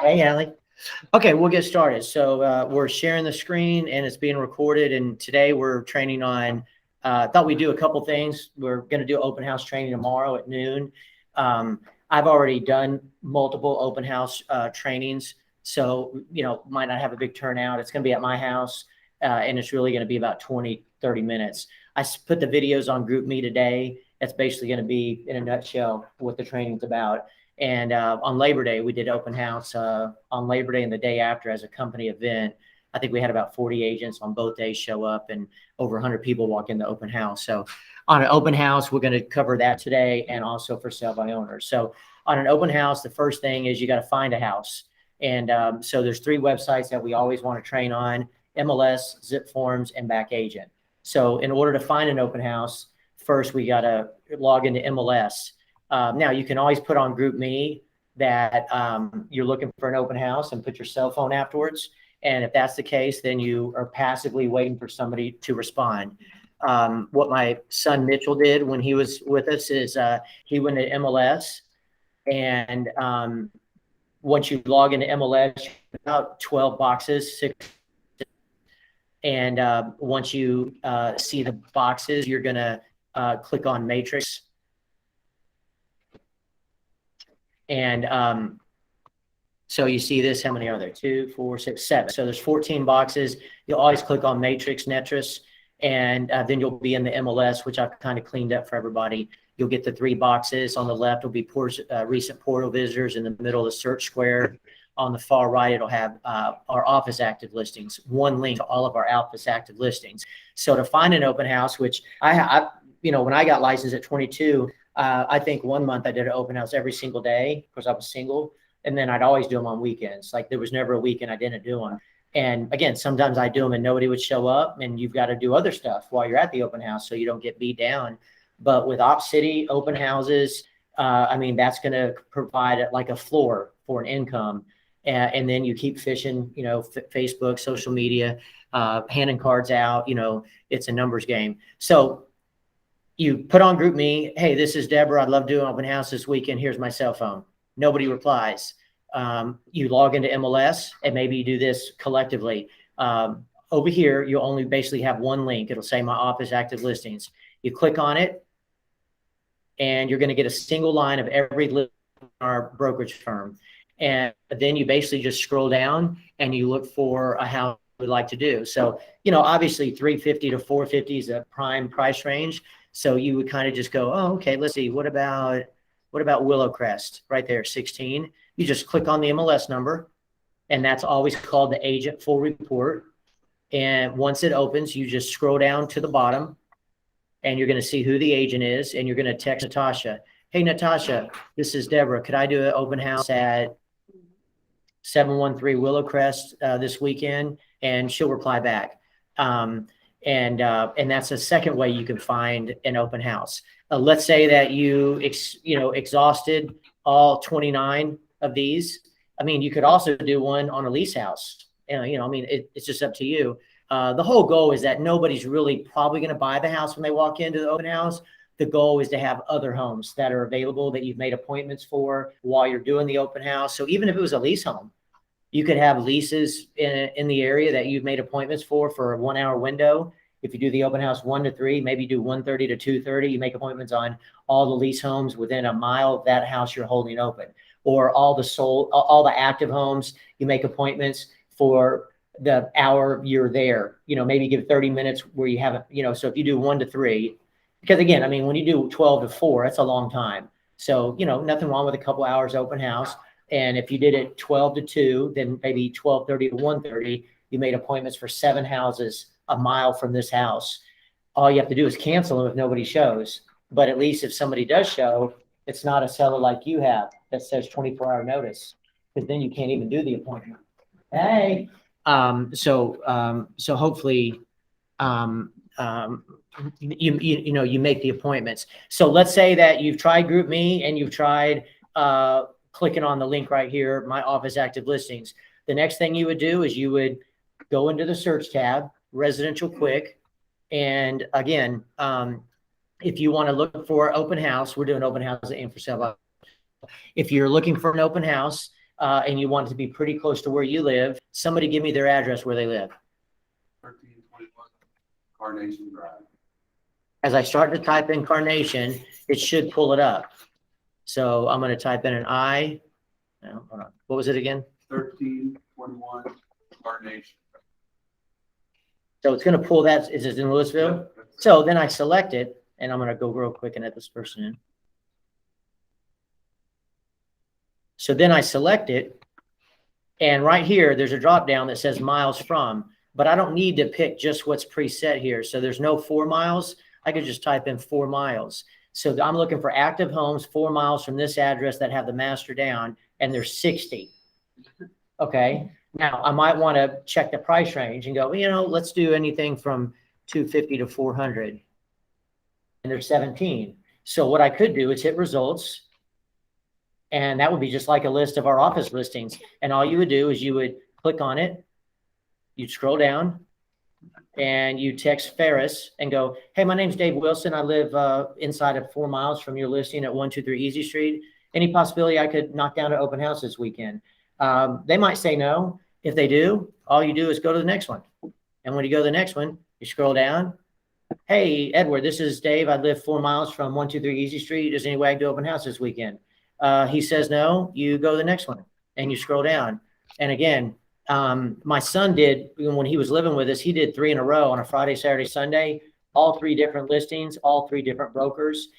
Hey, Allie. Okay, we'll get started. So we're sharing the screen and it's being recorded. And today we're training on, thought we'd do a couple things. We're going to do open house training tomorrow at noon. I've already done multiple open house trainings. So, might not have a big turnout. It's going to be at my house and it's really going to be about 20, 30 minutes. I put the videos on GroupMe today. That's basically going to be, in a nutshell, what the training's about. And on Labor Day, we did open house on Labor Day and the day after as a company event. I think we had about 40 agents on both days show up and over 100 people walk in the open house. So on an open house, we're going to cover that today and also for sale by owners. So on an open house, the first thing is you got to find a house. And so there's 3 websites that we always want to train on: MLS, Zip Forms, and Back Agent. So in order to find an open house, first we got to log into MLS. Now you can always put on GroupMe that you're looking for an open house and put your cell phone afterwards. And if that's the case, then you are passively waiting for somebody to respond. What my son Mitchell did when he was with us is he went to MLS, and once you log into MLS, about 12 boxes, 6. And once you see the boxes, you're going to click on Matrix. And so you see this, how many are there? 2, 4, 6, 7. So there's 14 boxes. You'll always click on Matrix, Netris, and then you'll be in the MLS, which I've kind of cleaned up for everybody. You'll get the 3 boxes. On the left will be recent portal visitors. In the middle, the search square. On the far right, it'll have our office active listings. One link to all of our office active listings. So to find an open house, which I when I got licensed at 22, I think one month I did an open house every single day because I was single. And then I'd always do them on weekends. Like there was never a weekend I didn't do them. And again, sometimes I do them and nobody would show up, and you've got to do other stuff while you're at the open house so you don't get beat down. But with Op City open houses, that's going to provide like a floor for an income. And then you keep fishing, Facebook, social media, handing cards out, it's a numbers game. So you put on GroupMe, hey, this is Deborah. I'd love doing open house this weekend. Here's my cell phone. Nobody replies. You log into MLS, and maybe you do this collectively. Over here, you'll only basically have one link. It'll say my office active listings. You click on it, and you're going to get a single line of every list in our brokerage firm. And then you basically just scroll down and you look for a house you would like to do. So, obviously 350 to 450 is a prime price range. So you would kind of just go, oh, okay, let's see. What about Willowcrest right there, 16? You just click on the MLS number, and that's always called the agent full report. And once it opens, you just scroll down to the bottom, and you're going to see who the agent is, and you're going to text Natasha. Hey, Natasha, this is Deborah. Could I do an open house at 713 Willowcrest this weekend? And she'll reply back. And that's a second way you can find an open house. Let's say that you exhausted all 29 of these. You could also do one on a lease house. It's just up to you. The whole goal is that nobody's really probably going to buy the house when they walk into the open house. The goal is to have other homes that are available that you've made appointments for while you're doing the open house. So even if it was a lease home, you could have leases in the area that you've made appointments for a 1-hour window. If you do the open house 1 to 3, maybe do 1:30 to 2:30. You make appointments on all the lease homes within a mile of that house you're holding open, or all the active homes. You make appointments for the hour you're there. Maybe give 30 minutes where you haven't. So if you do 1 to 3, because again, when you do 12 to 4, that's a long time. So nothing wrong with a couple hours open house. And if you did it 12 to 2, then maybe 12:30 to 1:30, you made appointments for 7 houses a mile from this house. All you have to do is cancel them if nobody shows. But at least if somebody does show, it's not a seller like you have that says 24-hour notice, because then you can't even do the appointment. Hey. So hopefully you make the appointments. So let's say that you've tried GroupMe and you've tried clicking on the link right here, my office active listings. The next thing you would do is you would go into the search tab, residential quick. And again, if you want to look for open house, we're doing open house and for sale. if you're looking for an open house and you want it to be pretty close to where you live, somebody give me their address where they live. 1321 Carnation Drive. As I start to type in Carnation, it should pull it up. So I'm going to type in no, hold on. What was it again? 1321 Carnation. So it's going to pull that. Is it in Louisville? Yep, So then I select it, and I'm going to go real quick and add this person in. So then I select it, and right here, there's a drop down that says miles from, but I don't need to pick just what's preset here. So there's no 4 miles. I could just type in 4 miles. So I'm looking for active homes 4 miles from this address that have the master down, and there's 60. Okay. Now I might want to check the price range and go, let's do anything from 250 to 400. And there's 17. So what I could do is hit results. And that would be just like a list of our office listings. And all you would do is you would click on it. You'd scroll down and you text Ferris and go, hey, my name's Dave Wilson. I live inside of 4 miles from your listing at 123 Easy Street. Any possibility I could knock down an open house this weekend? They might say no. If they do, all you do is go to the next one. And when you go to the next one, you scroll down. Hey, Edward, this is Dave. I live 4 miles from 123 Easy Street. Is there any way I can do open house this weekend? He says no. You go to the next one and you scroll down. And again, my son did, when he was living with us, he did 3 in a row on a Friday, Saturday, Sunday, all 3 different listings, all 3 different brokers.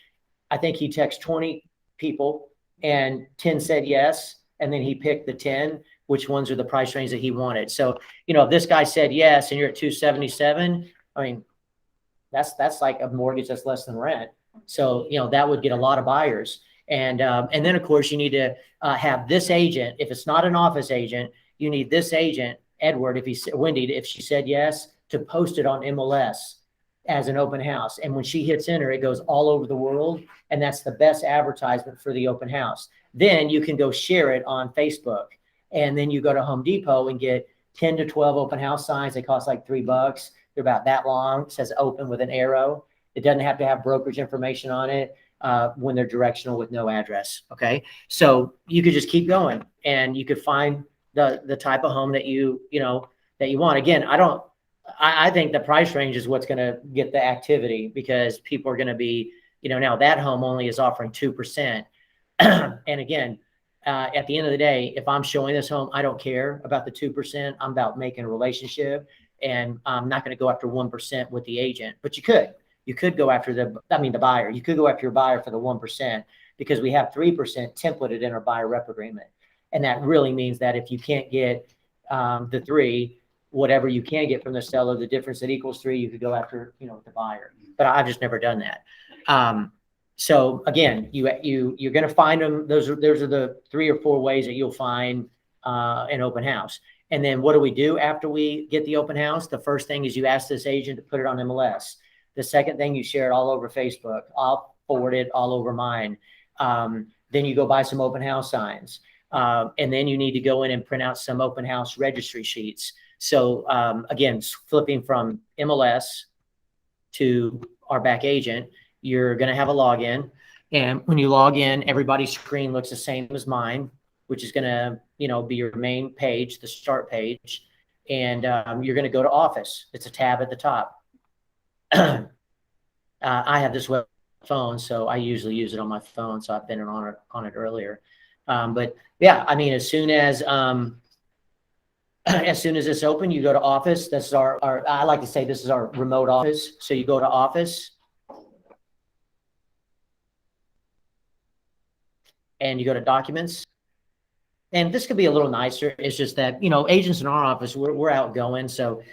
I think he texted 20 people and 10 said yes. And then he picked the 10, which ones are the price range that he wanted. So, if this guy said yes and you're at 277, I mean, that's like a mortgage that's less than rent. So, that would get a lot of buyers. And then of course you need to have this agent. If it's not an office agent, you need this agent, Edward, Wendy, if she said yes, to post it on MLS as an open house. And when she hits enter, it goes all over the world. And that's the best advertisement for the open house. Then you can go share it on Facebook. And then you go to Home Depot and get 10 to 12 open house signs. They cost like $3. They're about that long. It says open with an arrow. It doesn't have to have brokerage information on it. When they're directional with no address. Okay. So you could just keep going and you could find the type of home that you want. Again, I think the price range is what's going to get the activity, because people are going to be, now that home only is offering 2%. And again, at the end of the day, if I'm showing this home, I don't care about the 2%. I'm about making a relationship, and I'm not going to go after 1% with the agent, but you could go after the buyer. You could go after your buyer for the 1%, because we have 3% templated in our buyer rep agreement. And that really means that if you can't get the 3, whatever you can get from the seller, the difference that equals 3, you could go after, the buyer. But I've just never done that. So again, you're going to find them. Those are the 3 or 4 ways that you'll find an open house. And then what do we do after we get the open house? The first thing is you ask this agent to put it on MLS. The second thing, you share it all over Facebook. I'll forward it all over mine. Then you go buy some open house signs. And then you need to go in and print out some open house registry sheets. So again, flipping from MLS to our back agent, you're going to have a login. And when you log in, everybody's screen looks the same as mine, which is going to, be your main page, the start page. And you're going to go to Office. It's a tab at the top. I have this web phone, so I usually use it on my phone. So I've been on it earlier. But yeah, I mean, as soon as it's open, you go to Office. That's I like to say this is our remote office. So you go to Office and you go to Documents. And this could be a little nicer. It's just that, agents in our office, we're outgoing. So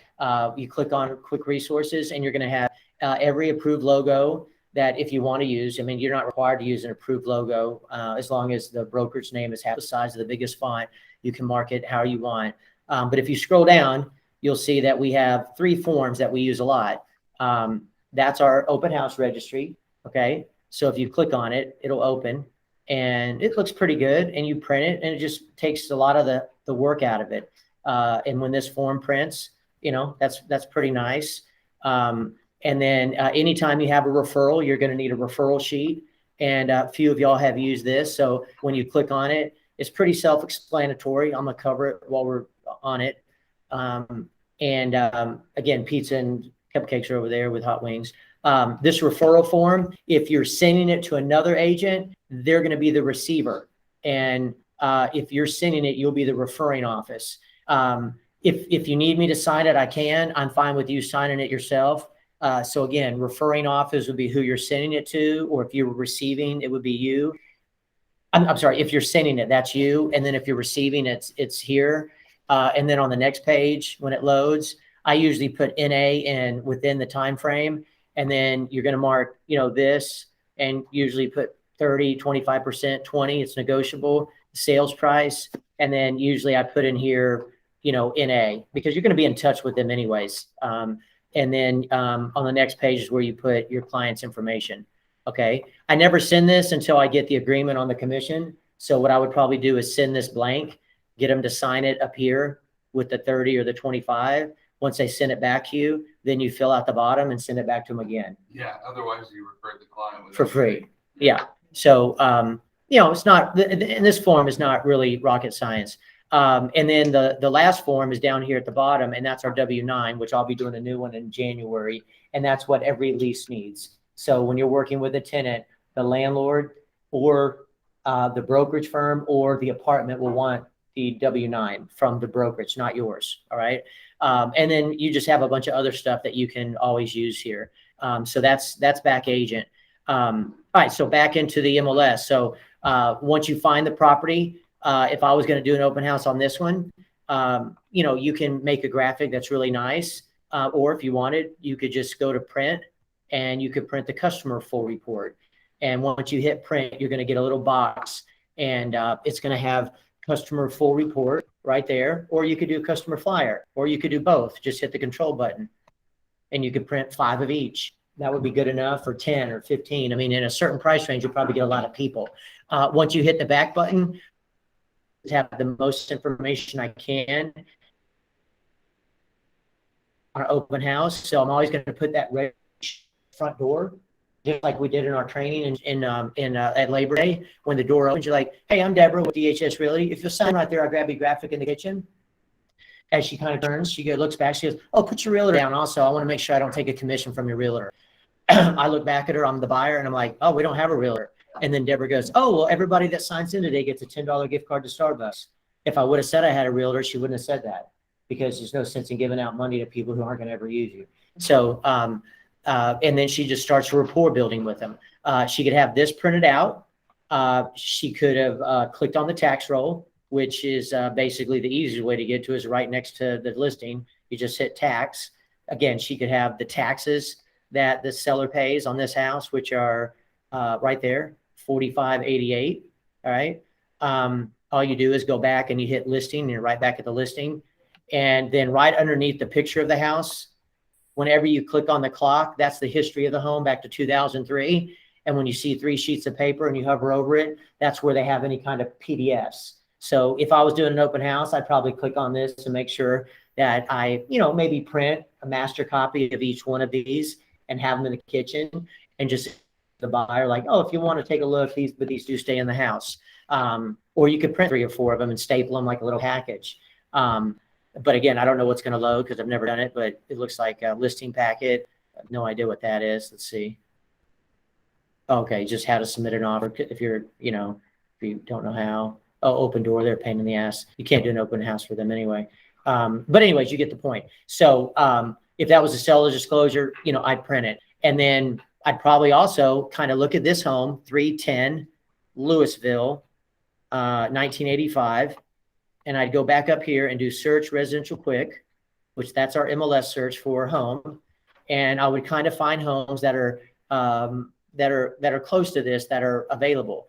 you click on Quick Resources, and you're going to have every approved logo that if you want to use. I mean, you're not required to use an approved logo as long as the broker's name is half the size of the biggest font. You can mark it how you want. But if you scroll down, you'll see that we have 3 forms that we use a lot. That's our open house registry. Okay. So if you click on it, it'll open. And it looks pretty good, and you print it, and it just takes a lot of the work out of it. And when this form prints, that's pretty nice. And then anytime you have a referral, you're going to need a referral sheet. and a few of y'all have used this. So when you click on it, it's pretty self-explanatory. I'm gonna cover it while we're on it. Again, pizza and cupcakes are over there with hot wings. This referral form, if you're sending it to another agent, they're going to be the receiver. And if you're sending it, you'll be the referring office. If you need me to sign it, I can. I'm fine with you signing it yourself. So again, referring office would be who you're sending it to, or if you're receiving, it would be you. I'm sorry, if you're sending it, that's you. And then if you're receiving, it's here. And then on the next page, when it loads, I usually put NA in within the time frame. And then you're going to mark, this, and usually put 30, 25%, 20, it's negotiable, sales price. And then usually I put in here, NA, because you're going to be in touch with them anyways. And then on the next page is where you put your client's information. Okay. I never send this until I get the agreement on the commission. So what I would probably do is send this blank, get them to sign it up here with the 30 or the 25. Once they send it back to you, then you fill out the bottom and send it back to them again. Yeah. Otherwise you refer the client with for free. Yeah. So, it's not, in this form is not really rocket science. And then the last form is down here at the bottom, and that's our W-9, which I'll be doing a new one in January. And that's what every lease needs. So when you're working with a tenant, the landlord or the brokerage firm or the apartment will want the W-9 from the brokerage, not yours. All right. And then you just have a bunch of other stuff that you can always use here. So that's back agent. All right. So back into the MLS. So once you find the property, if I was going to do an open house on this one, you can make a graphic that's really nice. Or if you wanted, you could just go to print and you could print the customer full report. And once you hit print, you're going to get a little box, and it's going to have customer full report right there. Or you could do customer flyer, or you could do both. Just hit the control button and you could print 5 of each. That would be good enough for 10 or 15. I mean, in a certain price range, you'll probably get a lot of people. Once you hit the back button, have the most information I can on an open house. So I'm always going to put that red front door, just like we did in our training at Labor Day. When the door opens, you're like, "Hey, I'm Deborah with DHS Realty. If you'll sign right there, I'll grab your graphic in the kitchen." As she kind of turns, she looks back, she goes, "Oh, put your realtor down also. I want to make sure I don't take a commission from your realtor." I look back at her, I'm the buyer, and I'm like, "Oh, we don't have a realtor." And then Deborah goes, "Oh, well, everybody that signs in today gets a $10 gift card to Starbucks." If I would have said I had a realtor, she wouldn't have said that, because there's no sense in giving out money to people who aren't going to ever use you. So, and then she just starts a rapport building with them. She could have this printed out. She could have clicked on the tax roll, which is basically the easiest way to get to, is right next to the listing. You just hit tax. Again, she could have the taxes that the seller pays on this house, which are right there, $45.88. All right. All you do is go back and you hit listing, and you're right back at the listing. And then right underneath the picture of the house, whenever you click on the clock, that's the history of the home back to 2003. And when you see 3 sheets of paper and you hover over it, that's where they have any kind of PDFs. So if I was doing an open house, I'd probably click on this to make sure that I, maybe print a master copy of each one of these and have them in the kitchen, and just the buyer like, "Oh, if you want to take a look, these do stay in the house." Or you could print 3 or 4 of them and staple them like a little package. But again, I don't know what's going to load because I've never done it, but it looks like a listing packet. I have no idea what that is. Let's see. Okay, just how to submit an offer. If you're, if you don't know how. Oh, open door, they're a pain in the ass. You can't do an open house for them anyway. But anyways, you get the point. So if that was a seller's disclosure, I'd print it. And then I'd probably also kind of look at this home, 310 Louisville, 1985. And I'd go back up here and do search residential quick, which that's our MLS search for home. And I would kind of find homes that are close to this, that are available,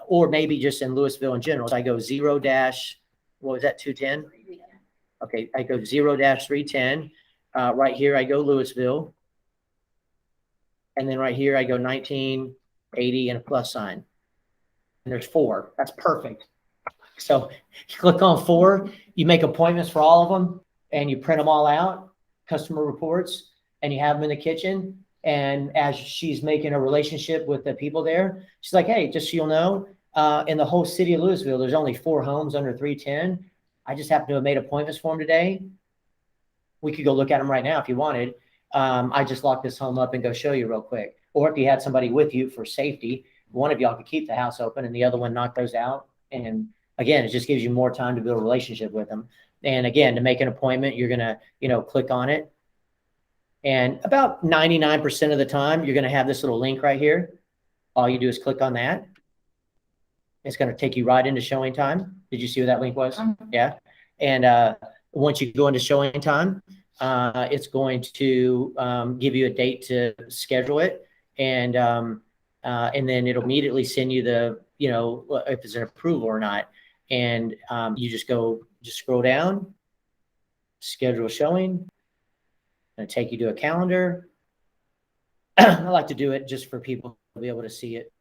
or maybe just in Louisville in general. So I go 0 dash, what was that, 210? Okay, I go 0-310. Right here, I go Louisville. And then right here, I go 1980 and a plus sign. And there's 4. That's perfect. So you click on 4, you make appointments for all of them, and you print them all out, customer reports, and you have them in the kitchen. And as she's making a relationship with the people there, she's like, hey, just so you'll know, in the whole city of Louisville, there's only 4 homes under 310. I just happen to have made appointments for them today. We could go look at them right now if you wanted. I just locked this home up and go show you real quick. Or if you had somebody with you for safety, one of y'all could keep the house open and the other one knock those out. And again, it just gives you more time to build a relationship with them. And again, to make an appointment, you're going to, click on it. And about 99% of the time, you're going to have this little link right here. All you do is click on that. It's going to take you right into showing time. Did you see what that link was? Yeah. And once you go into showing time, it's going to give you a date to schedule it. And then it'll immediately send you the, if it's an approval or not. And you just scroll down, schedule showing, and take you to a calendar. I like to do it just for people to be able to see it.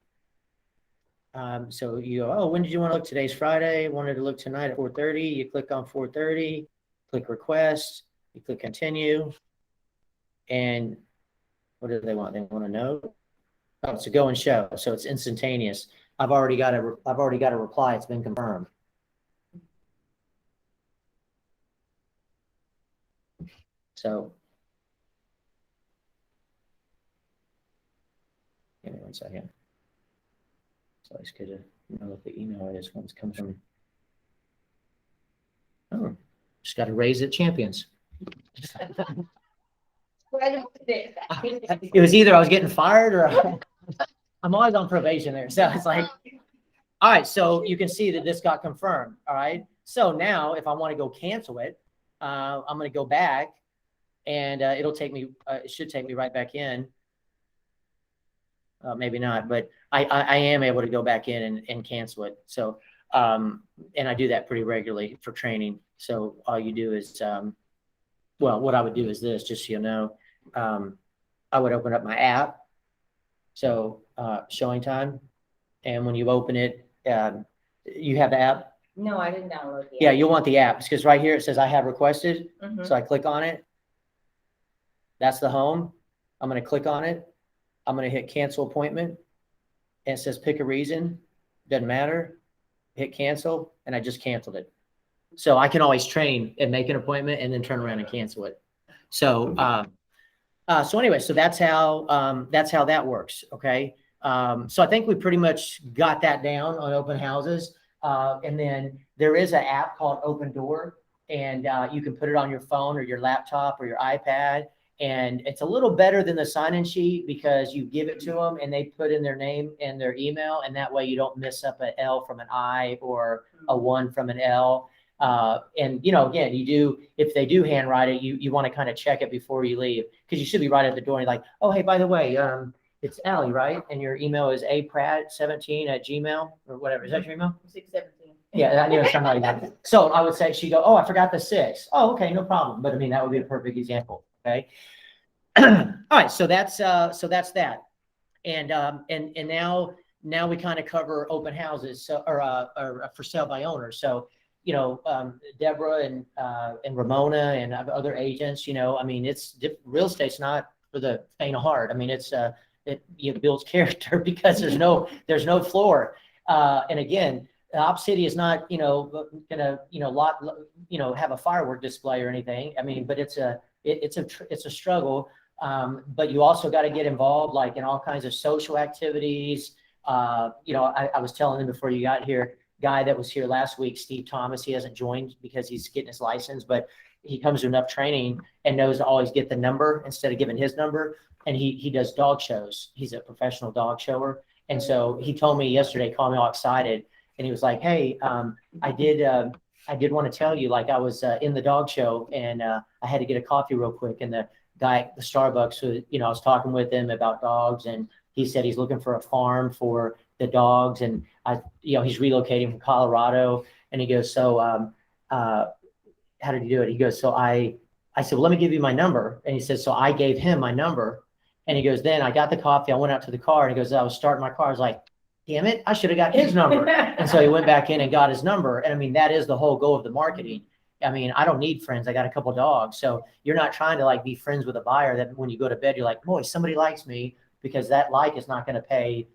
So you go, oh, when did you want to look? Today's Friday. Wanted to look tonight at 4:30. You click on 4:30, click request, you click continue. And what do they want? They want to know. Oh, it's a go and show. So it's instantaneous. I've already got a reply. It's been confirmed. So give me 1 second. So it's good to know what the email is once it comes from. Oh, just got to raise it champions. It was either I was getting fired or I'm always on probation there. So it's like, all right, so you can see that this got confirmed. All right. So now if I want to go cancel it, I'm going to go back and it'll take me, it should take me right back in. Maybe not, but I am able to go back in and cancel it. So, and I do that pretty regularly for training. So all you do is, well, what I would do is this, just so you know, I would open up my app. So showing time. And when you open it, you have the app? No, I didn't download the app. Yeah, you'll want the app because right here it says I have requested. So I click on it. That's the home. I'm going to click on it. I'm going to hit cancel appointment. And it says pick a reason. Doesn't matter. Hit cancel. And I just canceled it. So I can always train and make an appointment and then turn around and cancel it. So, so anyway, so that's how that works. Okay. So I think we pretty much got that down on open houses. And then there is an app called Open Door, and you can put it on your phone or your laptop or your iPad. And it's a little better than the sign-in sheet because you give it to them and they put in their name and their email. And that way you don't mess up an L from an I or a 1 from an L. And, again, you do, if they do handwrite it, you want to kind of check it before you leave because you should be right at the door and like, oh, hey, by the way, it's Allie, right? And your email is apratt17@gmail or whatever. Is that your email? 617. Yeah, I knew somebody like that. So I would say, she'd go, oh, I forgot the 6. Oh, okay, no problem. But I mean, that would be a perfect example. Okay. All right. So that's that. And now we kind of cover open houses. So, or for sale by owners. So, Deborah and Ramona and other agents, I mean, real estate's not for the faint of heart. I mean, it builds character because there's no floor. And again, Op City is not, gonna, have a firework display or anything. I mean, but it's a struggle. But you also got to get involved, like in all kinds of social activities. I was telling him before you got here, guy that was here last week, Steve Thomas, he hasn't joined because he's getting his license, but he comes to enough training and knows to always get the number instead of giving his number. And he does dog shows. He's a professional dog shower. And so he told me yesterday, called me all excited. And he was like, hey, I did want to tell you, like I was in the dog show and I had to get a coffee real quick. And the guy at the Starbucks, who, I was talking with him about dogs and he said he's looking for a farm for the dogs. And he's relocating from Colorado. And he goes, so how did he do it? He goes, so I said, well, let me give you my number. And he says, so I gave him my number. And he goes, then I got the coffee. I went out to the car and he goes, I was starting my car. I was like, damn it, I should have got his number. And so he went back in and got his number. And I mean, that is the whole goal of the marketing. I mean, I don't need friends. I got a couple dogs. So you're not trying to like be friends with a buyer that when you go to bed, you're like, boy, somebody likes me, because that like is not going to pay,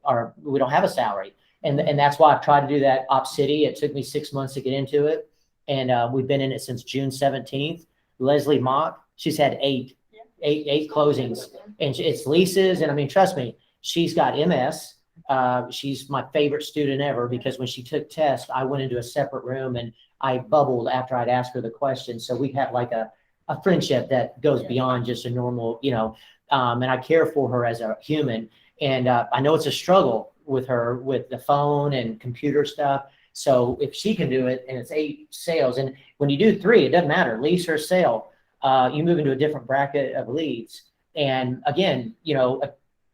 or we don't have a salary. And that's why I've tried to do that Op City. It took me 6 months to get into it. And we've been in it since June 17th. Leslie Mock, she's had eight closings, and it's leases. And I mean, trust me, she's got MS. She's my favorite student ever, because when she took tests, I went into a separate room and I bubbled after I'd asked her the question. So we have like a friendship that goes beyond just a normal, and I care for her as a human. And I know it's a struggle with her with the phone and computer stuff. So if she can do it, and it's 8 sales, and when you do 3, it doesn't matter, lease or sale, you move into a different bracket of leads. And again,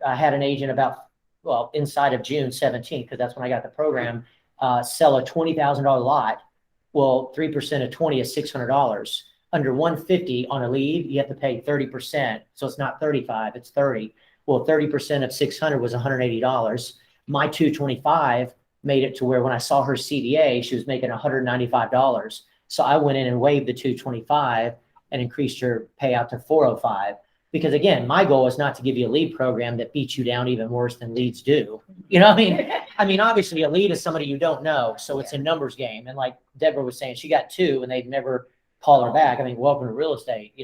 I had an agent inside of June 17th, because that's when I got the program, sell a $20,000 lot. Well, 3% of 20 is $600. Under 150 on a lead, you have to pay 30%. So it's not 35, it's 30. Well, 30% of 600 was $180. My 225 made it to where when I saw her CDA, she was making $195. So I went in and waived the 225 and increased her payout to 405. Because again, my goal is not to give you a lead program that beats you down even worse than leads do. You know what I mean? I mean, obviously a lead is somebody you don't know. So it's a numbers game. And like Deborah was saying, she got 2 and they'd never call her back. I mean, welcome to real estate,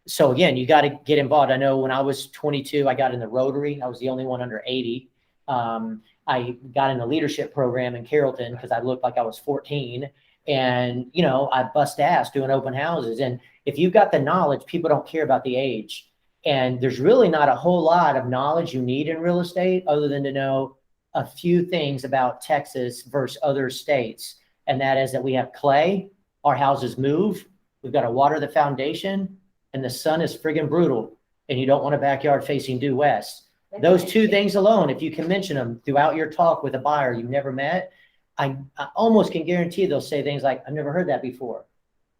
So again, you got to get involved. I know when I was 22, I got in the Rotary. I was the only one under 80. I got in a leadership program in Carrollton because I looked like I was 14. And, I bust ass doing open houses. And if you've got the knowledge, people don't care about the age. And there's really not a whole lot of knowledge you need in real estate other than to know a few things about Texas versus other states. And that is that we have clay, our houses move, we've got to water the foundation, and the sun is friggin' brutal, and you don't want a backyard facing due west. Those 2 things alone, if you can mention them throughout your talk with a buyer you've never met, I almost can guarantee they'll say things like, I've never heard that before.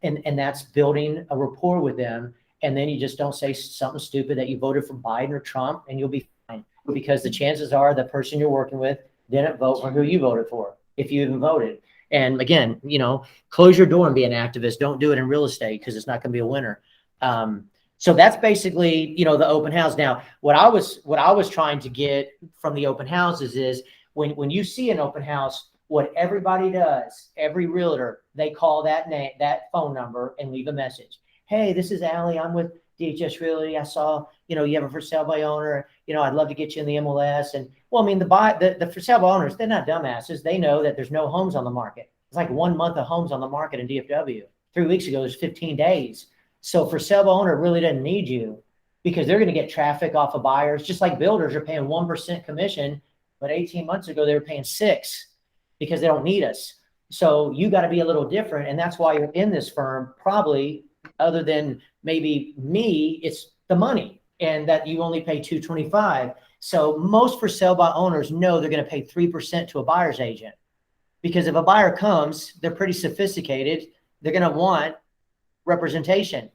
And that's building a rapport with them. And then you just don't say something stupid that you voted for Biden or Trump, and you'll be fine. Because the chances are the person you're working with didn't vote for who you voted for, if you even voted. And again, close your door and be an activist. Don't do it in real estate, because it's not going to be a winner. So that's basically, the open house. Now, what I was trying to get from the open houses is when you see an open house, what everybody does, every realtor, they call that name, that phone number, and leave a message. Hey, this is Allie. I'm with DHS Realty. I saw, you have a for sale by owner. I'd love to get you in the MLS. And well, I mean, the for sale by owners, they're not dumbasses. They know that there's no homes on the market. It's like 1 month of homes on the market in DFW. 3 weeks ago, there's 15 days. So for sale by owner really doesn't need you, because they're going to get traffic off of buyers, just like builders are paying 1% commission. But 18 months ago, they were paying 6%. Because they don't need us. So you got to be a little different. And that's why you're in this firm, probably, other than maybe me, it's the money, and that you only pay 225. So most for sale by owners know they're going to pay 3% to a buyer's agent, because if a buyer comes, they're pretty sophisticated. They're going to want representation.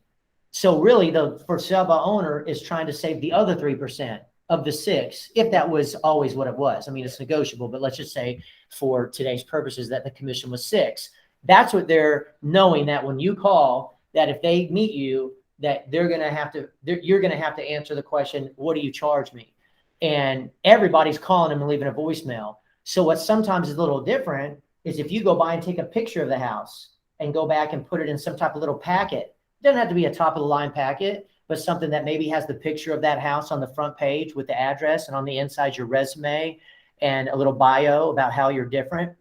So really the for sale by owner is trying to save the other 3% of the 6, if that was always what it was. I mean, it's negotiable, but let's just say for today's purposes that the commission was 6. That's what they're knowing, that when you call, that if they meet you, that you're going to have to answer the question, what do you charge me? And everybody's calling them and leaving a voicemail. So what sometimes is a little different is if you go by and take a picture of the house and go back and put it in some type of little packet. It doesn't have to be a top of the line packet, but something that maybe has the picture of that house on the front page with the address, and on the inside your resume and a little bio about how you're different,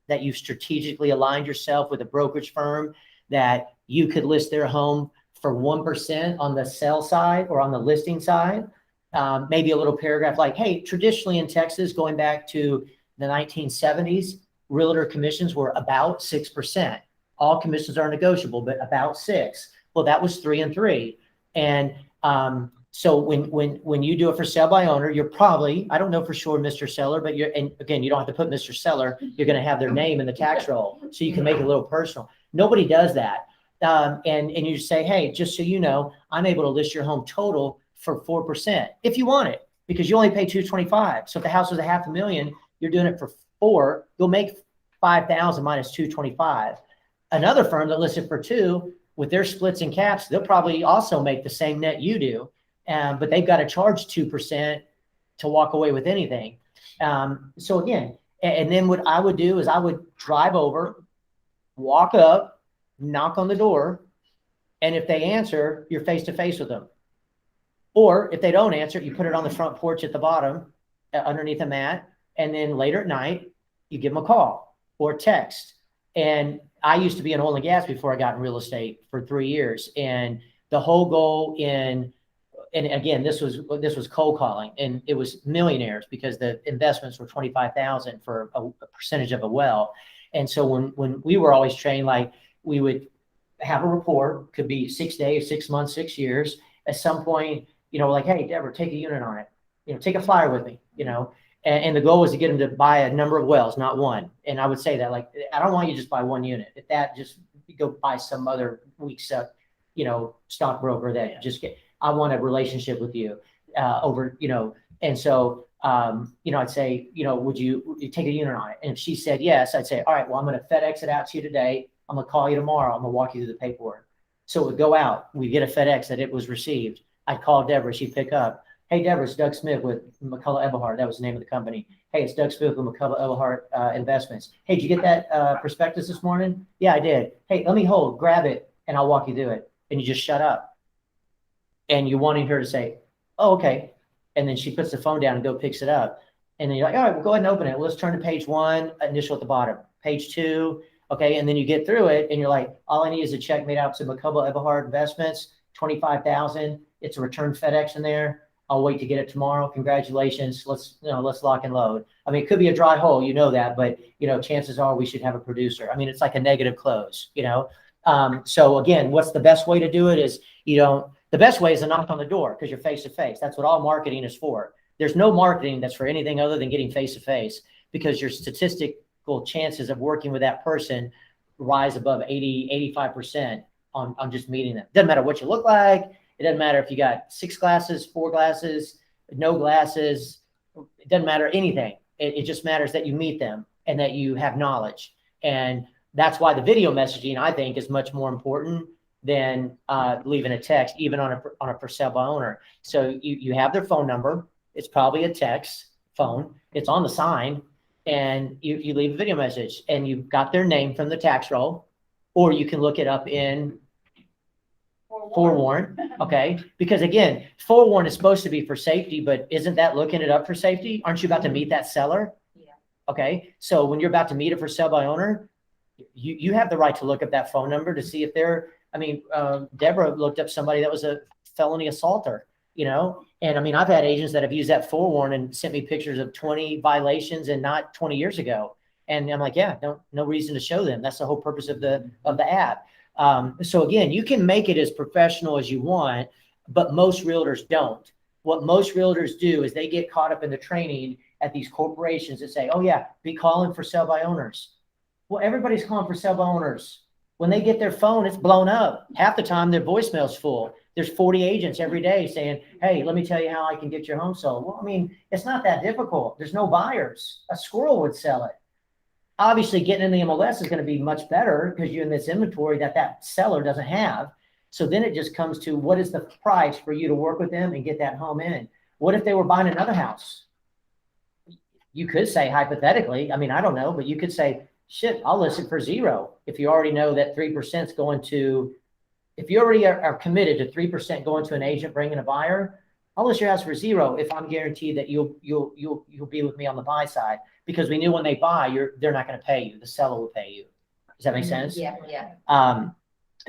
that you've strategically aligned yourself with a brokerage firm, that you could list their home for 1% on the sell side or on the listing side. Maybe a little paragraph like, hey, traditionally in Texas, going back to the 1970s, realtor commissions were about 6%. All commissions are negotiable, but about 6. Well, that was 3 and 3. And so when you do it for sale by owner, you're probably, I don't know for sure, Mr. Seller, but and again, you don't have to put Mr. Seller, you're going to have their name in the tax roll, so you can make it a little personal. Nobody does that. And you just say, hey, just so you know, I'm able to list your home total for 4% if you want it, because you only pay $225. So if the house was $500,000, you're doing it for 4, you'll make $5,000 minus $225. Another firm that listed for 2 with their splits and caps, they'll probably also make the same net you do. But they've got to charge 2% to walk away with anything. So again, and then what I would do is I would drive over, walk up, knock on the door, and if they answer, you're face to face with them. Or if they don't answer, you put it on the front porch at the bottom, underneath a mat, and then later at night, you give them a call or text. And I used to be in oil and gas before I got in real estate for 3 years. And the whole goal and again, this was cold calling, and it was millionaires because the investments were $25,000 for a percentage of a well. And so when we were always trained, like we would have a report, could be 6 days, 6 months, 6 years. At some point, like, hey, Deborah, take a unit on it. Take a flyer with me, And the goal was to get them to buy a number of wells, not one. And I would say that, like, I don't want you to just buy one unit. If that, just go buy some other weak stuff, stockbroker that just I want a relationship with you over, and so, I'd say, would you take a unit on it? And if she said yes, I'd say, all right, well, I'm going to FedEx it out to you today. I'm going to call you tomorrow. I'm going to walk you through the paperwork. So it would go out. We get a FedEx that it was received. I'd call Deborah. She'd pick up. Hey, Deborah, it's Doug Smith with McCullough Eberhard. That was the name of the company. Hey, it's Doug Smith with McCullough Eberhard Investments. Hey, did you get that prospectus this morning? Yeah, I did. Hey, let me hold. Grab it, and I'll walk you through it. And you just shut up. And you're wanting her to say, oh, okay. And then she puts the phone down and picks it up. And then you're like, all right, well, go ahead and open it. Let's turn to page 1, initial at the bottom. Page 2, okay. And then you get through it, and you're like, all I need is a check made out to McCullough Eberhard Investments, $25,000. It's a return FedEx in there. I'll wait to get it tomorrow. Congratulations. Let's lock and load. I mean, it could be a dry hole, that, but chances are we should have a producer. I mean, it's like a negative close, So again, what's the best way to do it is, the best way is to knock on the door because you're face to face. That's what all marketing is for. There's no marketing that's for anything other than getting face to face, because your statistical chances of working with that person rise above 85% on just meeting them. It doesn't matter what you look like. It doesn't matter if you got 6 glasses, 4 glasses, no glasses. It doesn't matter anything. It just matters that you meet them and that you have knowledge. And that's why the video messaging, I think, is much more important than leaving a text, even on a for sale by owner. So you have their phone number. It's probably a text phone. It's on the sign, and you leave a video message, and you've got their name from the tax roll, or you can look it up in Forewarn. Okay, because again, Forewarn is supposed to be for safety, but isn't that looking it up for safety? Aren't you about to meet that seller? Yeah. Okay, so when you're about to meet it for sale by owner, you have the right to look up that phone number to see if they're. I mean, Deborah looked up somebody that was a felony assaulter, and I mean, I've had agents that have used that Forewarn and sent me pictures of 20 violations and not 20 years ago. And I'm like, yeah, no reason to show them. That's the whole purpose of the app. So again, you can make it as professional as you want, but most realtors don't. What most realtors do is they get caught up in the training at these corporations that say, oh yeah, be calling for sell by owners. Well, everybody's calling for sell by owners. When they get their phone, it's blown up. Half the time their voicemail's full. There's 40 agents every day saying, hey, let me tell you how I can get your home sold. Well, I mean, it's not that difficult. There's no buyers. A squirrel would sell it. Obviously, getting in the MLS is going to be much better because you're in this inventory that seller doesn't have. So then it just comes to, what is the price for you to work with them and get that home in? What if they were buying another house? You could say, hypothetically, I mean, I don't know, but you could say, shit, I'll list it for 0. If you already know that 3% is going to, if you already are committed to 3% going to an agent bringing a buyer, I'll list your house for 0 if I'm guaranteed that you'll be with me on the buy side, because we knew when they buy, they're not going to pay you. The seller will pay you. Does that make sense? Yeah.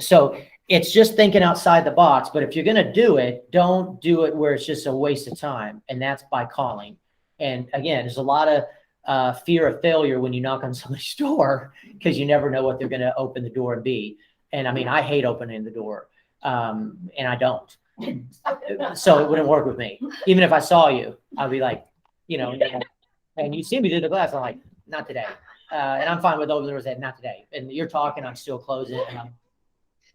So it's just thinking outside the box. But if you're going to do it, don't do it where it's just a waste of time, and that's by calling. And again, there's a lot of fear of failure when you knock on somebody's door, because you never know what they're going to open the door and be. And I mean, I hate opening the door, and I don't. So it wouldn't work with me. Even if I saw you, I'd be like, and you see me through the glass, I'm like, not today. And I'm fine with opening the doors that not today. And you're talking, I'm still closing.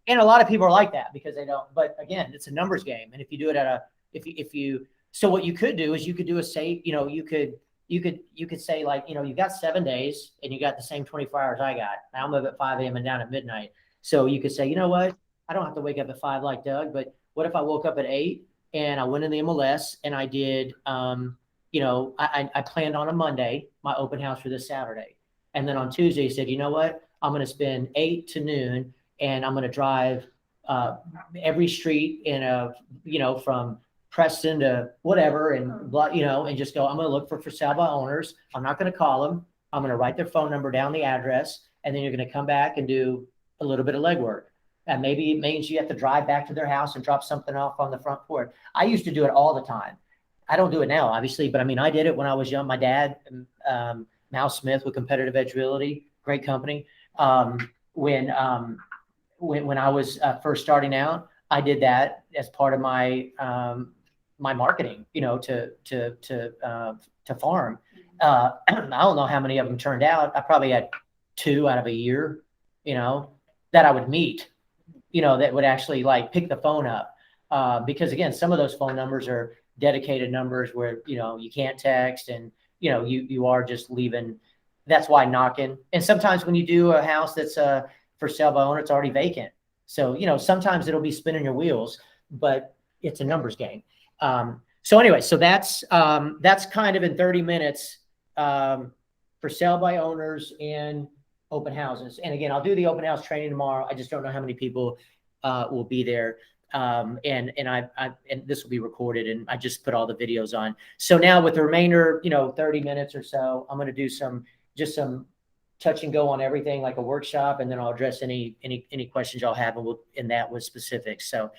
And a lot of people are like that because they don't. But again, it's a numbers game. And if you do it so what you could do is you could do a safe, you could you could say like, you got 7 days and you got the same 24 hours I got. Now I'm up at 5 a.m. and down at midnight. So you could say, you know what? I don't have to wake up at 5 like Doug, but what if I woke up at 8 and I went in the MLS and I did, I planned on a Monday, my open house for this Saturday. And then on Tuesday, said, you know what? I'm going to spend 8 to noon and I'm going to drive every street from Preston to whatever, and just go, I'm going to look for sale by owners. I'm not going to call them. I'm going to write their phone number down, the address, and then you're going to come back and do a little bit of legwork. And maybe it means you have to drive back to their house and drop something off on the front porch. I used to do it all the time. I don't do it now, obviously, but I mean, I did it when I was young. My dad, Mal Smith with Competitive Edge Realty, great company. When I was first starting out, I did that as part of my my marketing, to farm. I don't know how many of them turned out. I probably had 2 out of a year, that I would meet, that would actually like pick the phone up. Because again, some of those phone numbers are dedicated numbers where, you can't text and, you are just leaving. That's why knocking. And sometimes when you do a house that's for sale by owner, it's already vacant. So, sometimes it'll be spinning your wheels, but it's a numbers game. So anyway, so that's kind of in 30 minutes for sale by owners and open houses. And again, I'll do the open house training tomorrow. I just don't know how many people will be there. And this will be recorded, and I just put all the videos on. So now with the remainder, 30 minutes or so, I'm going to do some touch and go on everything like a workshop, and then I'll address any questions y'all have, and that was specific. So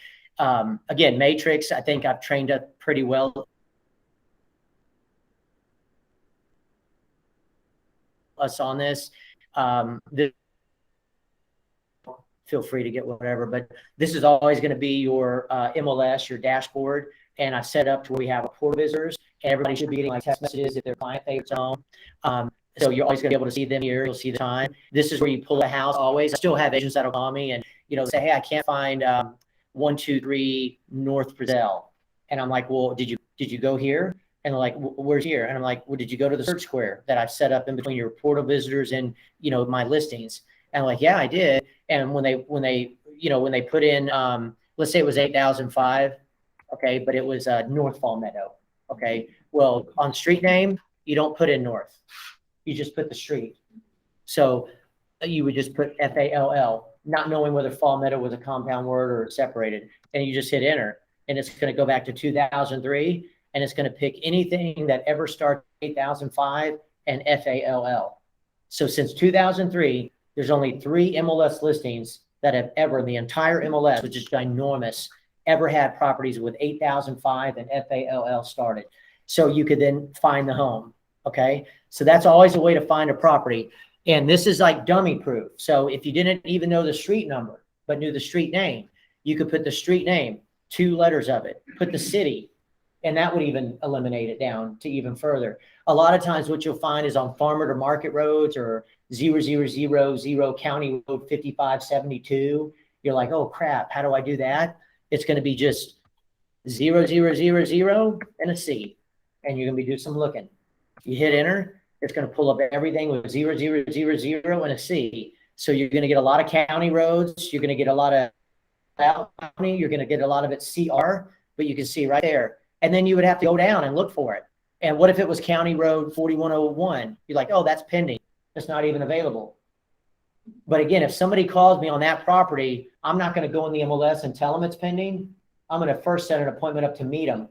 again, Matrix, I think I've trained up pretty well us on this. Feel free to get whatever, but this is always going to be your MLS, your dashboard. And I set up to where we have report visitors, and everybody should be getting like text messages if their client favorites home. So you're always going to be able to see them here. You'll see the time. This is where you pull a house always. I still have agents that'll call me and, say, hey, I can't find 123 North Brazil. And I'm like, well, did you go here? And they're like, where's here? And I'm like, well, did you go to the search square that I've set up in between your portal visitors and, my listings? And I'm like, yeah, I did. And when they put in, let's say it was 8,005, okay, but it was North Fall Meadow, okay. Well, on street name, you don't put in North, you just put the street. So you would just put FALL, not knowing whether Fall Meadow was a compound word or separated, and you just hit enter, and it's going to go back to 2003, and it's going to pick anything that ever started 8,005 and FALL. So since 2003. There's only 3 MLS listings that have ever, in the entire MLS, which is ginormous, ever had properties with 8,005 and FALL started. So you could then find the home, okay? So that's always a way to find a property. And this is like dummy proof. So if you didn't even know the street number, but knew the street name, you could put the street name, 2 letters of it, put the city, and that would even eliminate it down to even further. A lot of times what you'll find is on farmer to market roads or 0000 County Road 5572. You're like, oh crap, how do I do that? It's going to be just 0000 and a C, and you're going to be doing some looking. You hit enter, it's going to pull up everything with 0000 and a C. So you're going to get a lot of county roads. You're going to get a lot of out county. You're going to get a lot of it CR, but you can see right there. And then you would have to go down and look for it. And what if it was County Road 4101? You're like, oh, that's pending. It's not even available. But again, if somebody calls me on that property, I'm not going to go in the MLS and tell them it's pending. I'm going to first set an appointment up to meet them.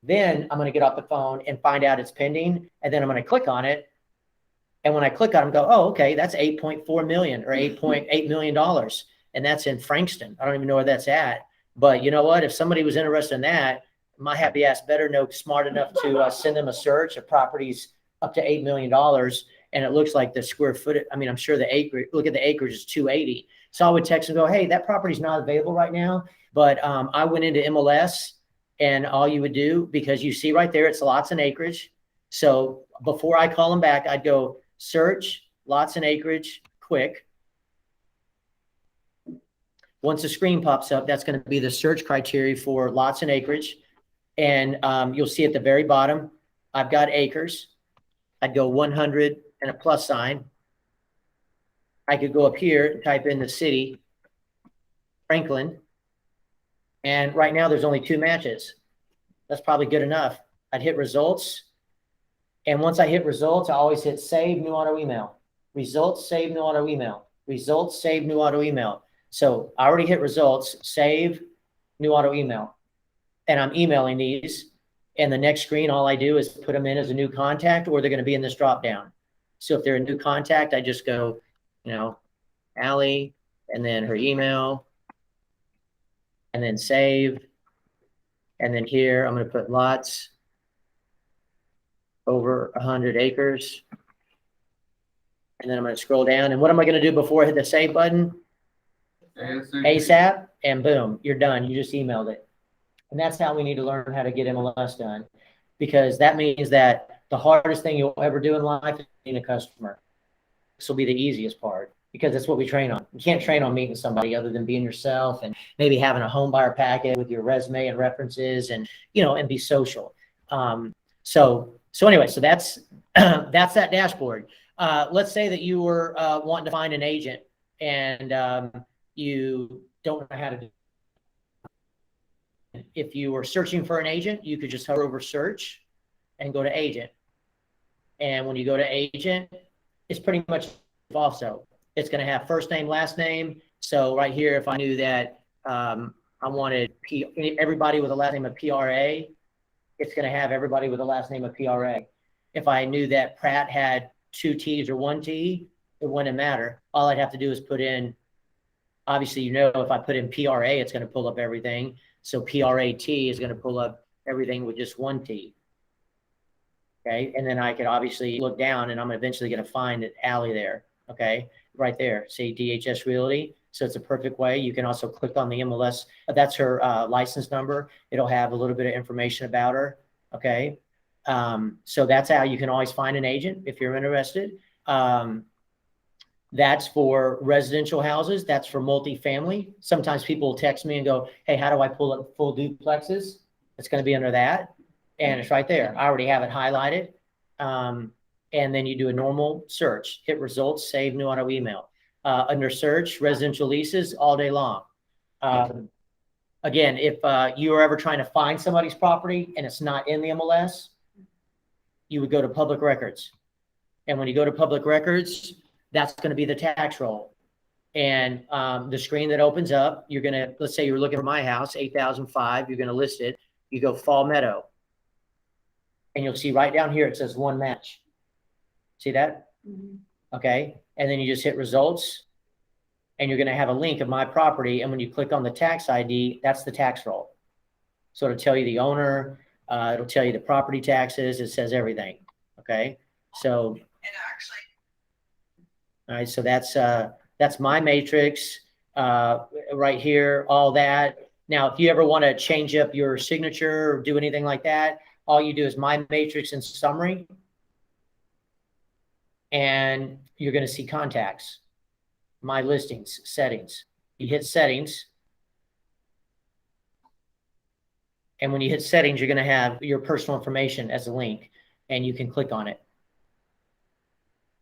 Then I'm going to get off the phone and find out it's pending. And then I'm going to click on it. And when I click on it, go, oh, okay, that's 8.4 million or $8.8 million. And that's in Frankston. I don't even know where that's at. But you know what? If somebody was interested in that, my happy ass better know smart enough to send them a search of properties up to $8 million. And it looks like the square foot. I mean, I'm sure the acre, look at the acreage is 280. So I would text and go, hey, that property's not available right now. But I went into MLS, and all you would do, because you see right there, it's lots and acreage. So before I call them back, I'd go search lots and acreage quick. Once the screen pops up, that's going to be the search criteria for lots and acreage. And you'll see at the very bottom, I've got acres. And then you'll see I'd go 100 and a plus sign. I could go up here and type in the city, Franklin. And right now there's only 2 matches. That's probably good enough. I'd hit results. And once I hit results, I always hit save new auto email. Results, save new auto email. Results, save new auto email. So I already hit results, save new auto email. And I'm emailing these. And the next screen, all I do is put them in as a new contact, or they're going to be in this drop down. So if they're a new contact, I just go, Allie, and then her email, and then save. And then here, I'm going to put lots over 100 acres. And then I'm going to scroll down. And what am I going to do before I hit the save button? ASAP, and boom, you're done. You just emailed it. And that's how we need to learn how to get MLS done, because that means that the hardest thing you'll ever do in life is meeting a customer. This will be the easiest part, because that's what we train on. You can't train on meeting somebody other than being yourself and maybe having a home buyer packet with your resume and references, and and be social. So anyway, so that's that's that dashboard. Let's say that you were wanting to find an agent and you don't know how to do it. If you were searching for an agent, you could just hover over search and go to agent. And when you go to agent, it's pretty much also. It's going to have first name, last name. So right here, if I knew that I wanted everybody with a last name of PRA, it's going to have everybody with a last name of PRA. If I knew that Pratt had 2 T's or 1 T, it wouldn't matter. All I'd have to do is put in, obviously, if I put in PRA, it's going to pull up everything. So PRAT is going to pull up everything with just 1 T. Okay. And then I could obviously look down, and I'm eventually going to find that Allie there. Okay. Right there. See DHS Realty. So it's a perfect way. You can also click on the MLS. That's her license number. It'll have a little bit of information about her. Okay. So that's how you can always find an agent if you're interested. That's for residential houses. That's for multifamily. Sometimes people text me and go, hey, how do I pull up full duplexes? It's going to be under that. And it's right there. I already have it highlighted. And then you do a normal search, hit results, save new auto email. Under search, residential leases all day long. Again, if you are ever trying to find somebody's property and it's not in the MLS, you would go to public records. And when you go to public records, that's going to be the tax roll. And the screen that opens up, you're going to, let's say you're looking for my house, 8005, you're going to list it. You go Fall Meadow. And you'll see right down here, it says 1 match. See that? Mm-hmm. Okay. And then you just hit results, and you're going to have a link of my property. And when you click on the tax ID, that's the tax roll. So it'll tell you the owner, it'll tell you the property taxes. It says everything. Okay. So, all right. So that's my matrix right here, all that. Now, if you ever want to change up your signature or do anything like that, all you do is my matrix and summary, and you're going to see contacts, my listings, settings. You hit settings, and when you hit settings, you're going to have your personal information as a link, and you can click on it.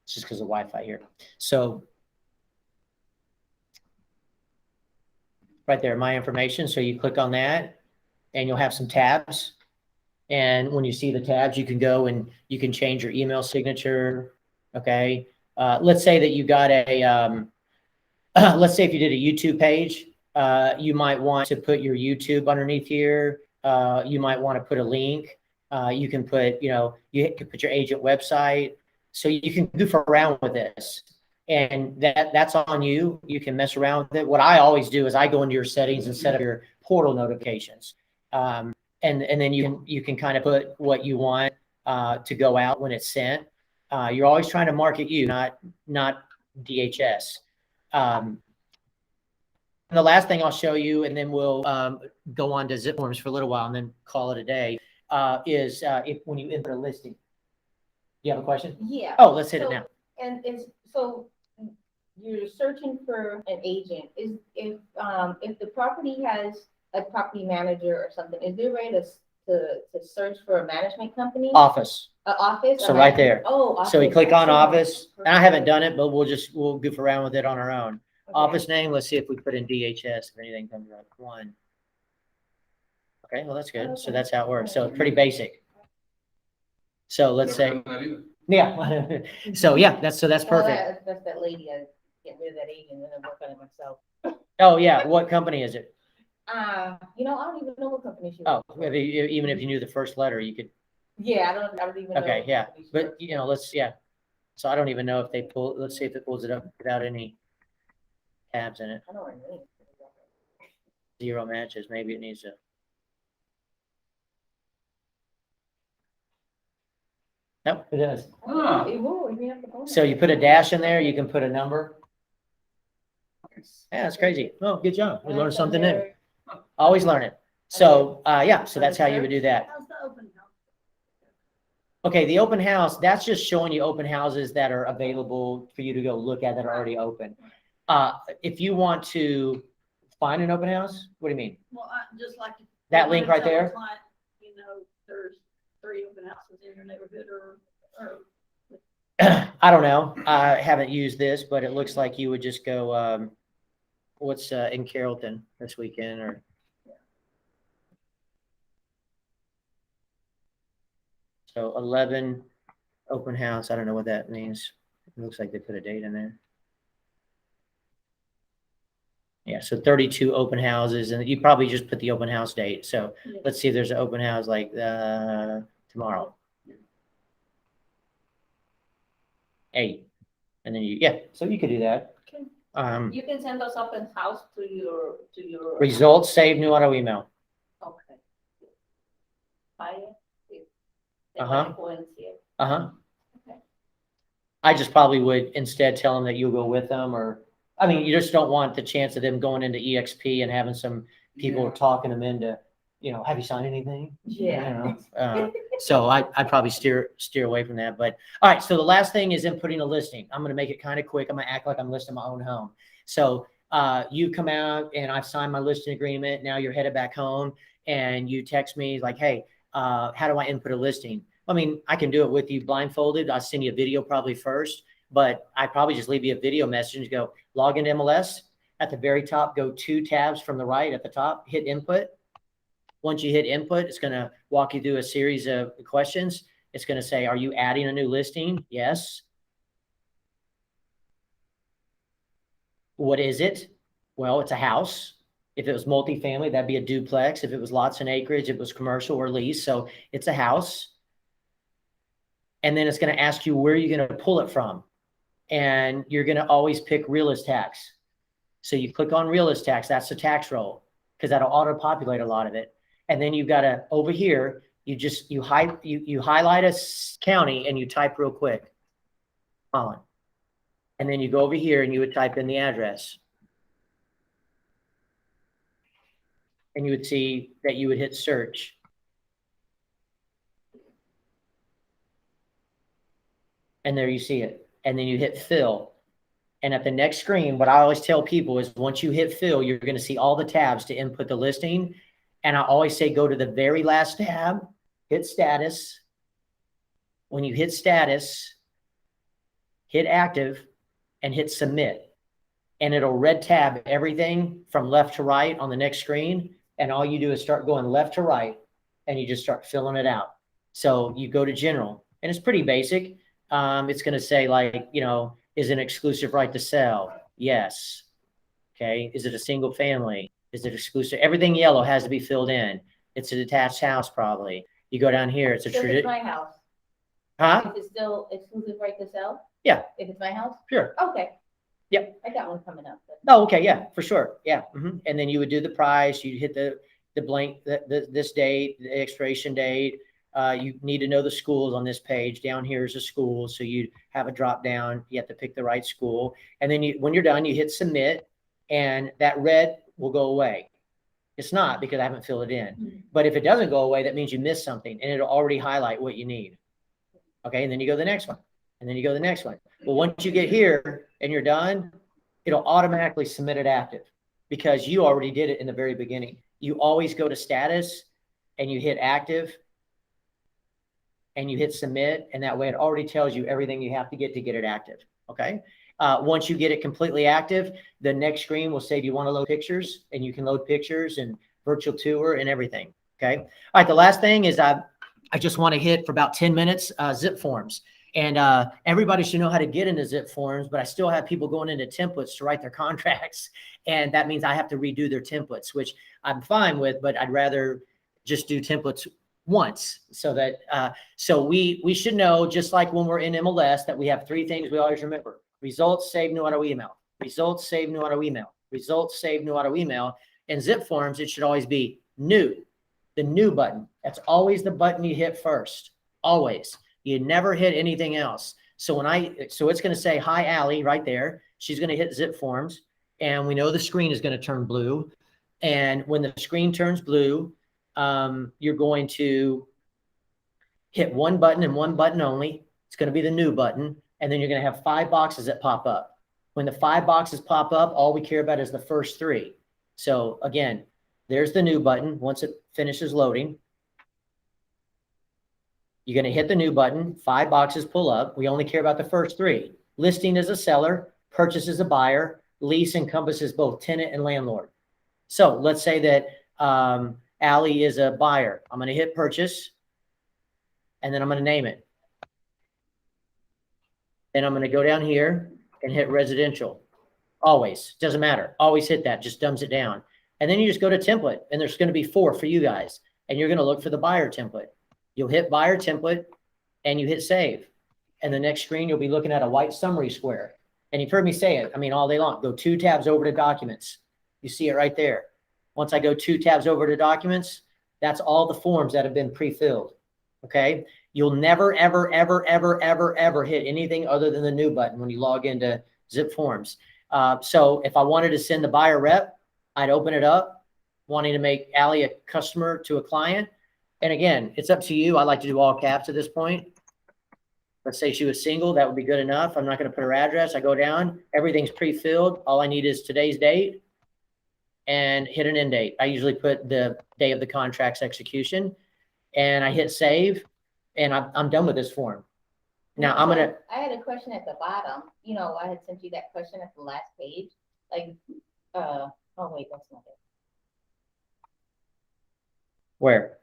It's just because of Wi-Fi here. So right there, my information. So you click on that, and you'll have some tabs. And when you see the tabs, you can go and you can change your email signature. Okay. Let's say that you got a, let's say if you did a YouTube page, you might want to put your YouTube underneath here. You might want to put a link. You can put, you can put your agent website. So you can goof around with this, and that's on you. You can mess around with it. What I always do is I go into your settings and set up your portal notifications. And then you can kind of put what you want to go out when it's sent. You're always trying to market you, not DHS. And the last thing I'll show you, and then we'll go on to zip forms for a little while and then call it a day, is when you input a listing. You have a question? Yeah. Oh, let's hit it now. And so you're searching for an agent. If the property has a property manager or something, is there a way to search for a management company? Office. Office? So or right there. Oh, office. So we click on Sure. office, and I haven't done it, but we'll goof around with it on our own. Okay. Office name, let's see if we put in DHS, if anything comes up. One. Okay, well, that's good. So Okay. that's how it works. So it's pretty basic. So let's Never say, done that either. yeah. So yeah, that's Well, perfect. that's that lady, I get rid of that agent and then work on it myself. Oh, yeah. What company is it? I don't even know what company she Oh, works for. even if you knew the first letter, you could, Yeah, I don't even know. okay, what yeah. company she But, works you know, for. yeah. So I don't even know if they pull, let's see if it pulls it up without any tabs in it. I don't know. 0 matches. Maybe it needs to. Nope, it does. Ah. It will, if you have the phone So you number. put a dash in there, you can put a number. Yeah, that's crazy. Oh, good job. We learned something new. Always learn it. So, yeah, so that's how you would do that. How's the open house? Okay, the open house, that's just showing you open houses that are available for you to go look at that are already open. If you want to find an open house, what do you mean? Well, I just like. That link right tell a there? client, you know, there's 3 open houses in your neighborhood or. I don't know. I haven't used this, but it looks like you would just go, what's in Carrollton this weekend or. So 11 open house. I don't know what that means. It looks like they put a date in there. Yeah, so 32 open houses, and you probably just put the open house date. So Yeah. let's see if there's an open house like tomorrow. 8. And then so you could do that. Okay. You can send us open house to your. Results, save new auto email. Okay. Vaya. Uh-huh. Okay. I just probably would instead tell them that you'll go with them, or, I mean, you just don't want the chance of them going into EXP and having some people talking them into, have you signed anything? Yeah. So I'd probably steer away from that. But all right, so the last thing is inputting a listing. I'm going to make it kind of quick. I'm going to act like I'm listing my own home. So you come out and I've signed my listing agreement. Now you're headed back home and you text me like, hey, how do I input a listing? I mean, I can do it with you blindfolded. I'll send you a video probably first, but I probably just leave you a video message and go log into MLS. At the very top, go 2 tabs from the right at the top, hit input. Once you hit input, it's going to walk you through a series of questions. It's going to say, are you adding a new listing? Yes. What is it? Well, it's a house. If it was multifamily, that'd be a duplex. If it was lots and acreage, it was commercial or lease. So it's a house. And then it's going to ask you where you're going to pull it from. And you're going to always pick realist tax. So you click on realist tax. That's the tax roll because that'll auto-populate a lot of it. And then you've got to, over here, you highlight a county and you type real quick, Holland. And then you go over here and you would type in the address. And you would see that you would hit search. And there you see it. And then you hit fill. And at the next screen, what I always tell people is once you hit fill, you're going to see all the tabs to input the listing. And I always say, go to the very last tab, hit status. When you hit status, hit active and hit submit. And it'll red tab everything from left to right on the next screen. And all you do is start going left to right and you just start filling it out. So you go to general and it's pretty basic. It's going to say like, is it an exclusive right to sell? Yes. Okay. Is it a single family? Is it exclusive? Everything yellow has to be filled in. It's a detached house, probably. You go down here. It's a So if it's tradition. my house, Huh? if it's still exclusive right to sell? Yeah. If it's my house? Sure. Okay. Yep. I got one coming up. Oh, okay. Yeah, for sure. Yeah. And then you would do the price. You hit the blank, this date, the expiration date. You need to know the schools on this page. Down here is a school. So you have a drop down. You have to pick the right school. And then when you're done, you hit submit and that red will go away. It's not because I haven't filled it in. But if it doesn't go away, that means you missed something and it'll already highlight what you need. Okay. And then you go to the next one. And then you go to the next one. Well, once you get here and you're done, it'll automatically submit it active because you already did it in the very beginning. You always go to status and you hit active. and you hit submit, and that way it already tells you everything you have to get it active, okay? Once you get it completely active, the next screen will say, do you want to load pictures? And you can load pictures and virtual tour and everything, okay? All right, the last thing is I just want to hit for about 10 minutes, zip forms. And everybody should know how to get into zip forms, but I still have people going into templates to write their contracts. And that means I have to redo their templates, which I'm fine with, but I'd rather just do templates once so that, so we should know, just like when we're in MLS, that we have three things we always remember: results, save, new auto email, results, save, new auto email, results, save, new auto email. In zip forms, it should always be new, the new button. That's always the button you hit first, always. You never hit anything else. So so it's going to say, hi, Allie, right there. She's going to hit zip forms, and we know the screen is going to turn blue. And when the screen turns blue, you're going to hit one button and one button only. It's going to be the new button. And then you're going to have 5 boxes that pop up. When the 5 boxes pop up, all we care about is the first 3. So again, there's the new button. Once it finishes loading, you're going to hit the new button, 5 boxes pull up. We only care about the first 3. Listing is a seller, purchase is a buyer, lease encompasses both tenant and landlord. So let's say that Allie is a buyer. I'm going to hit purchase, and then I'm going to name it. Then I'm going to go down here and hit residential. Always, doesn't matter. Always hit that, just dumbs it down. And then you just go to template, and there's going to be 4 for you guys. And you're going to look for the buyer template. You'll hit buyer template, and you hit save. And the next screen, you'll be looking at a white summary square. And you've heard me say it, I mean, all day long. Go 2 tabs over to documents. You see it right there. Once I go 2 tabs over to documents, that's all the forms that have been pre-filled, okay? You'll never, ever, ever, ever, ever, ever hit anything other than the new button when you log into zip forms. So if I wanted to send the buyer rep, I'd open it up, wanting to make Allie a customer to a client. And again, it's up to you. I like to do all caps at this point. Let's say she was single, that would be good enough. I'm not going to put her address. I go down, everything's pre-filled. All I need is today's date and hit an end date. I usually put the day of the contract's execution, and I hit save, and I'm done with this form. Now I'm going to. I had a question at the bottom. You know, I had sent you that question at the last page. Like, oh wait, that's not it. Where?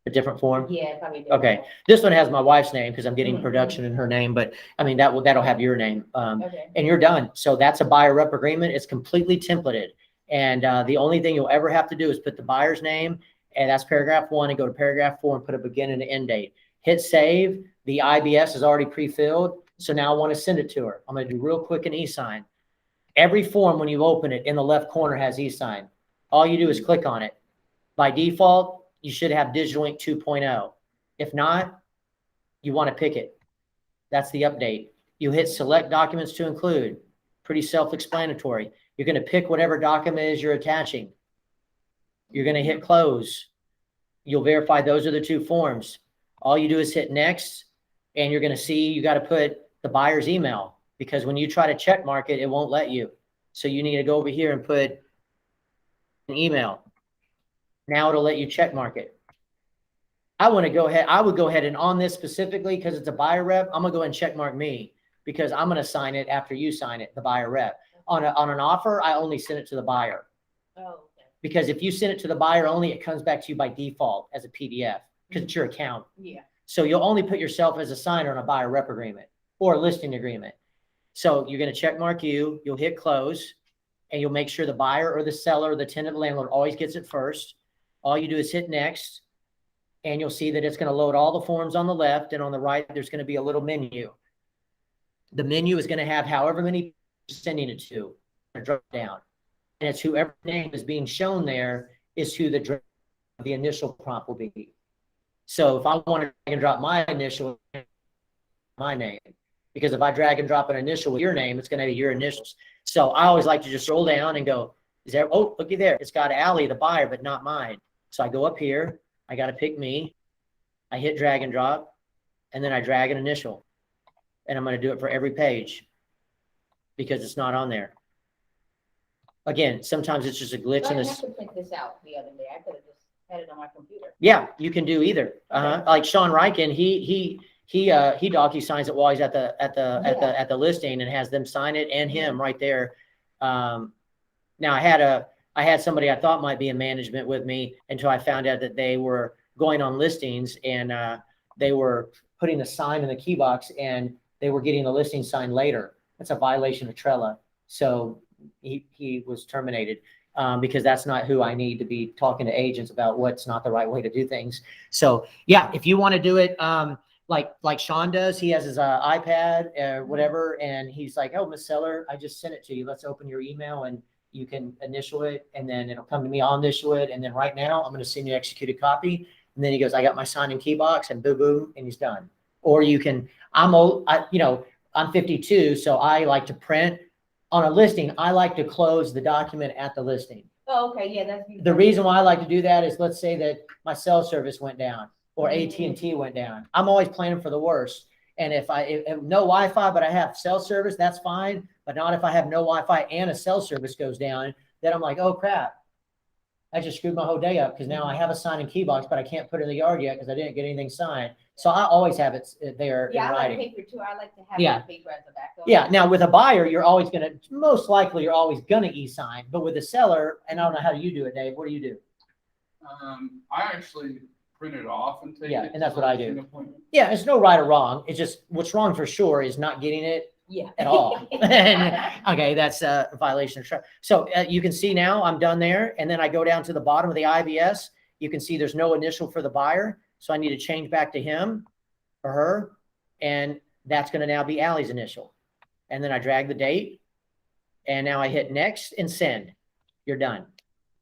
A different form? Yeah, probably. Different. Okay. This one has my wife's name because I'm getting Mhm. production in her name, but I mean, that'll have your name. Okay. And you're done. So that's a buyer rep agreement. It's completely templated. And the only thing you'll ever have to do is put the buyer's name, and that's paragraph 1, and go to paragraph 4 and put a begin and an end date. Hit save. The IBS is already pre-filled. So now I want to send it to her. I'm going to do real quick an e-sign. Every form, when you open it, in the left corner has e-sign. All you do is click on it. By default, you should have Digital Ink 2.0. If not, you want to pick it. That's the update. You hit select documents to include. Pretty self-explanatory. You're going to pick whatever document is you're attaching. You're going to hit close. You'll verify those are the 2 forms. All you do is hit next, and you're going to see you got to put the buyer's email, because when you try to check mark it, it won't let you. So you need to go over here and put an email. Now it'll let you check mark it. I would go ahead and on this specifically, because it's a buyer rep, I'm gonna go ahead and check mark me, because I'm gonna sign it after you sign it, the buyer rep. On an offer, I only send it to the buyer. Oh, okay. Because if you send it to the buyer only, it comes back to you by default as a PDF, because it's your account. Yeah. So you'll only put yourself as a signer on a buyer rep agreement or a listing agreement. So you're gonna check mark you'll hit close, and you'll make sure the buyer or the seller or the tenant landlord always gets it first. All you do is hit next, and you'll see that it's going to load all the forms on the left, and on the right, there's going to be a little menu. The menu is going to have however many you're sending it to, drop down. And it's whoever name is being shown there is who the initial prompt will be. So if I want to drag and drop my initial, my name, because if I drag and drop an initial with your name, it's going to be your initials. So I always like to just scroll down and go, is there, oh, looky there. It's got Allie, the buyer, but not mine. So I go up here, I got to pick me. I hit drag and drop, and then I drag an initial. And I'm going to do it for every page because it's not on there. Again, sometimes it's just a glitch So I in didn't this. have to print this out the other day. I could have just had it on my computer. Yeah, you can do either. Like Sean Riken, he docu-signs it while he's at the listing and has them sign it and him right there. Now I had somebody I thought might be in management with me until I found out that they were going on listings and they were putting the sign in the key box and they were getting the listing signed later. That's a violation of Trella. So he was terminated because that's not who I need to be talking to agents about what's not the right way to do things. So yeah, if you want to do it like Sean does, he has his iPad or whatever, and he's like, "Oh, Miss Seller, I just sent it to you. Let's open your email and you can initial it, and then it'll come to me. I'll initial it, and then right now I'm going to send you an executed copy." And then he goes, "I got my sign and key box," and boom, boom, and he's done. Or you can. I'm old. I'm 52, so I like to print on a listing. I like to close the document at the listing. Oh, okay, yeah, that's. The reason why I like to do that is, let's say that my cell service went down or AT&T went down. I'm always planning for the worst. And if no Wi-Fi, but I have cell service, that's fine. But not if I have no Wi-Fi and a cell service goes down, then I'm like, oh crap, I just screwed my whole day up because now I have a sign and key box, but I can't put it in the yard yet because I didn't get anything signed. So I always have it there in Yeah, I writing. like paper too. I like to have Yeah. the paper as a backup. Yeah. Now with a buyer, you're always going to, most likely you're always going to e-sign, but with a seller, and I don't know how you do it, Dave. What do you do? I actually print it off and take Yeah, it. and that's to what I the do. appointment. Yeah. It's no right or wrong. It's just what's wrong for sure is not getting it Yeah. at all. Okay, that's a violation of trust. So you can see now I'm done there. And then I go down to the bottom of the IBS. You can see there's no initial for the buyer. So I need to change back to him or her. And that's going to now be Allie's initial. And then I drag the date. And now I hit next and send. You're done.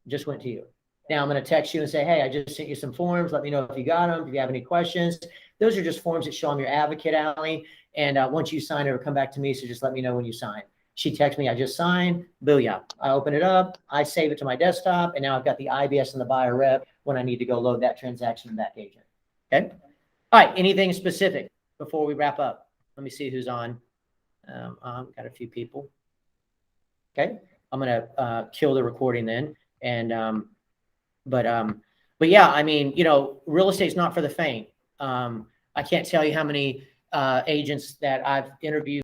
Just went to you. Now I'm going to text you and say, hey, I just sent you some forms. Let me know if you got them. If you have any questions. Those are just forms that show I'm your advocate, Allie. And once you sign it, it'll come back to me. So just let me know when you sign. She texts me, I just signed. Booyah. I open it up. I save it to my desktop. And now I've got the IBS and the buyer rep when I need to go load that transaction in that agent. Okay. All right. Anything specific before we wrap up? Let me see who's on. Got a few people. Okay. I'm going to kill the recording then. And, but yeah, I mean, real estate's not for the faint. I can't tell you how many agents that I've interviewed